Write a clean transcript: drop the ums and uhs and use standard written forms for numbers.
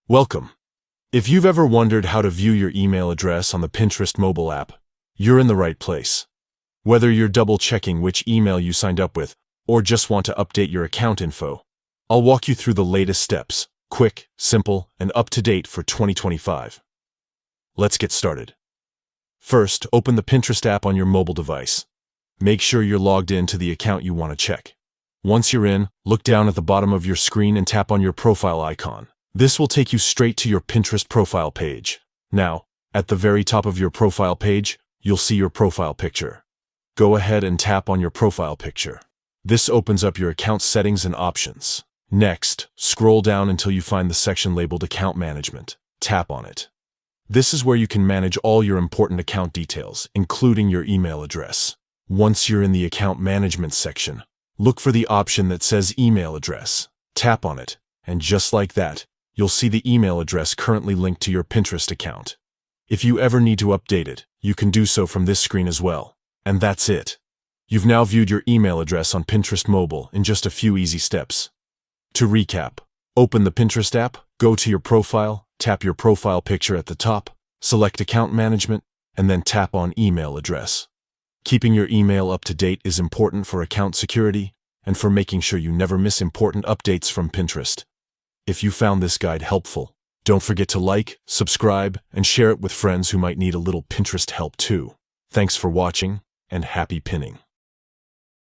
Welcome. If you've ever wondered how to view your email address on the Pinterest mobile app, you're in the right place. Whether you're double-checking which email you signed up with or just want to update your account info, I'll walk you through the latest steps, quick, simple, and up-to-date for 2025. Let's get started. First, open the Pinterest app on your mobile device. Make sure you're logged in to the account you want to check. Once you're in, look down at the bottom of your screen and tap on your profile icon. This will take you straight to your Pinterest profile page. Now, at the very top of your profile page, you'll see your profile picture. Go ahead and tap on your profile picture. This opens up your account settings and options. Next, scroll down until you find the section labeled Account Management. Tap on it. This is where you can manage all your important account details, including your email address. Once you're in the Account Management section, look for the option that says Email Address. Tap on it, and just like that, you'll see the email address currently linked to your Pinterest account. If you ever need to update it, you can do so from this screen as well. And that's it. You've now viewed your email address on Pinterest Mobile in just a few easy steps. To recap, open the Pinterest app, go to your profile, tap your profile picture at the top, select Account Management, and then tap on Email Address. Keeping your email up to date is important for account security and for making sure you never miss important updates from Pinterest. If you found this guide helpful, don't forget to like, subscribe, and share it with friends who might need a little Pinterest help too. Thanks for watching, and happy pinning.